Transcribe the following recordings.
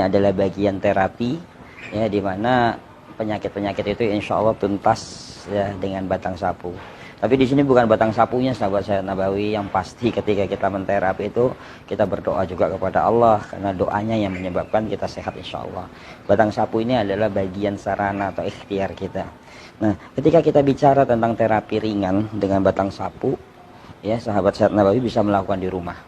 adalah bagian terapi, ya, di mana penyakit-penyakit itu insya Allah tuntas ya dengan batang sapu. Tapi di sini bukan batang sapunya, sahabat saya Nabawi, yang pasti ketika kita menterapi itu kita berdoa juga kepada Allah, karena doanya yang menyebabkan kita sehat insya Allah. Batang sapu ini adalah bagian sarana atau ikhtiar kita. Nah, ketika kita bicara tentang terapi ringan dengan batang sapu, ya sahabat sehat Nabawi bisa melakukan di rumah.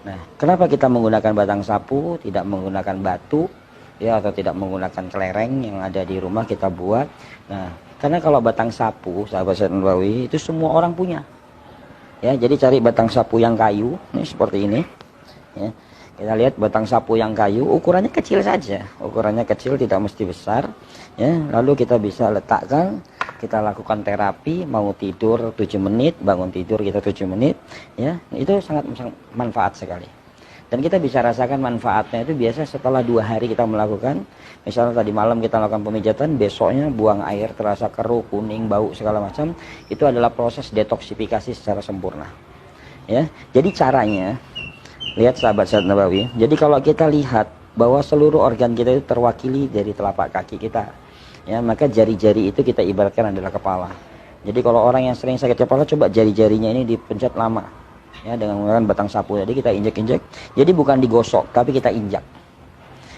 Nah, kenapa kita menggunakan batang sapu, tidak menggunakan batu, ya, atau tidak menggunakan kelereng yang ada di rumah kita buat? Nah, karena kalau batang sapu, sahabat sehat Nabawi, itu semua orang punya. Ya, jadi cari batang sapu yang kayu, ini seperti ini. Ya, kita lihat batang sapu yang kayu, ukurannya kecil saja, ukurannya kecil, tidak mesti besar. Ya, lalu kita bisa letakkan. Kita lakukan terapi, mau tidur 7 menit, bangun tidur kita 7 menit, ya, itu sangat manfaat sekali. Dan kita bisa rasakan manfaatnya itu biasa setelah 2 hari kita melakukan. Misalnya tadi malam kita lakukan pemijatan, besoknya buang air terasa keruh, kuning, bau segala macam. Itu adalah proses detoksifikasi secara sempurna. Ya, jadi caranya, lihat sahabat sehat Nabawi. Jadi kalau kita lihat bahwa seluruh organ kita itu terwakili dari telapak kaki kita, ya, maka jari-jari itu kita ibaratkan adalah kepala. Jadi kalau orang yang sering sakit kepala, coba jari-jarinya ini dipencet lama, ya, dengan menggunakan batang sapu. Jadi kita injek-injek. Jadi bukan digosok, tapi kita injak.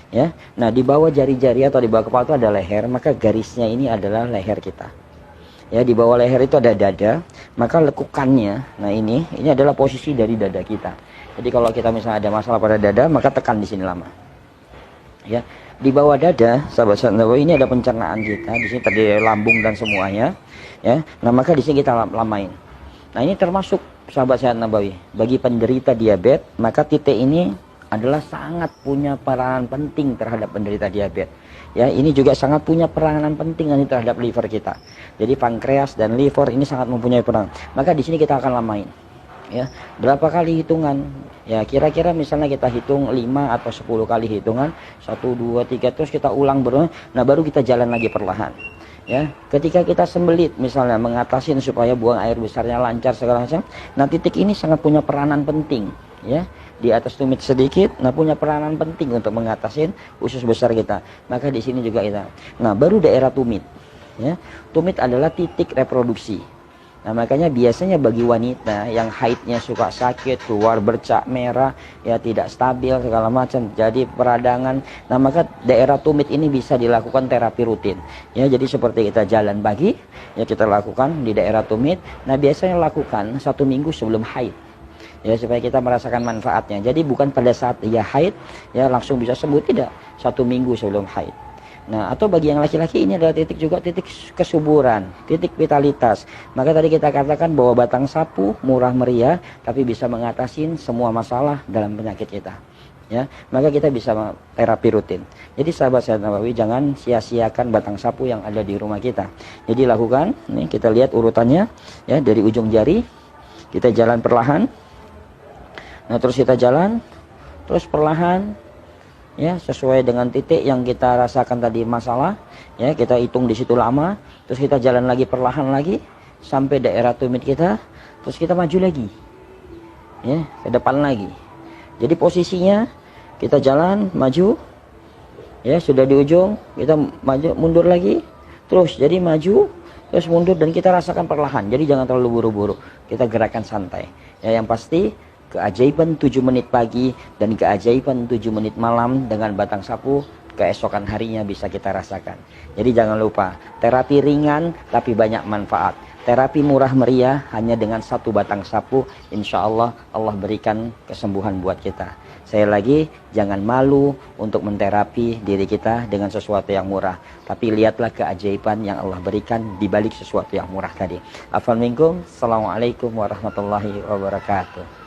Ya, nah di bawah jari-jari atau di bawah kepala itu ada leher, maka garisnya ini adalah leher kita. Ya, di bawah leher itu ada dada, maka lekukannya, nah ini adalah posisi dari dada kita. Jadi kalau kita misalnya ada masalah pada dada, maka tekan di sini lama. Ya, di bawah dada, sahabat Nabawi, ini ada pencernaan kita. Di sini tadi lambung dan semuanya, ya. Nah, maka di sini kita lamain. Nah, ini termasuk sahabat sehat Nabawi. Bagi penderita diabetes, maka titik ini adalah sangat punya peranan penting terhadap penderita diabetes. Ya, ini juga sangat punya peranan penting terhadap liver kita. Jadi pankreas dan liver ini sangat mempunyai peran. Maka di sini kita akan lamain. Ya, berapa kali hitungan? Ya, kira-kira misalnya kita hitung 5 atau 10 kali hitungan, 1 2 3, terus kita ulang berulang. Nah, baru kita jalan lagi perlahan. Ya, ketika kita sembelit misalnya mengatasin supaya buang air besarnya lancar segala macam, nah titik ini sangat punya peranan penting, ya. Di atas tumit sedikit, nah punya peranan penting untuk mengatasin usus besar kita. Maka di sini juga kita. Nah, baru daerah tumit. Ya. Tumit adalah titik reproduksi. Nah, makanya biasanya bagi wanita yang haidnya suka sakit, keluar bercak merah, ya tidak stabil segala macam, jadi peradangan. Nah, maka daerah tumit ini bisa dilakukan terapi rutin. Ya, jadi seperti kita jalan pagi, ya kita lakukan di daerah tumit. Nah, biasanya lakukan 1 minggu sebelum haid. Ya, supaya kita merasakan manfaatnya. Jadi bukan pada saat dia haid, ya langsung bisa sembuh, tidak. 1 minggu sebelum haid. Nah, atau bagi yang laki-laki ini adalah titik juga titik kesuburan, titik vitalitas. Maka tadi kita katakan bahwa batang sapu murah meriah, tapi bisa mengatasi semua masalah dalam penyakit kita. Ya, maka kita bisa terapi rutin. Jadi sahabat sehat Nabawi, jangan sia-siakan batang sapu yang ada di rumah kita. Jadi lakukan, nih kita lihat urutannya, ya, dari ujung jari, kita jalan perlahan. Nah, terus kita jalan, terus perlahan. Ya, sesuai dengan titik yang kita rasakan tadi masalah, ya kita hitung di situ lama, terus kita jalan lagi perlahan lagi sampai daerah tumit kita, terus kita maju lagi, ya ke depan lagi. Jadi posisinya kita jalan maju, ya sudah di ujung kita maju mundur lagi, terus jadi maju terus mundur dan kita rasakan perlahan. Jadi jangan terlalu buru-buru, kita gerakan santai. Ya, yang pasti keajaiban 7 menit pagi dan keajaiban 7 menit malam dengan batang sapu, keesokan harinya bisa kita rasakan. Jadi jangan lupa, terapi ringan tapi banyak manfaat. Terapi murah meriah hanya dengan 1 batang sapu, insya Allah Allah berikan kesembuhan buat kita. Saya lagi, jangan malu untuk menterapi diri kita dengan sesuatu yang murah. Tapi lihatlah keajaiban yang Allah berikan di balik sesuatu yang murah tadi. Afwan minkum, assalamualaikum warahmatullahi wabarakatuh.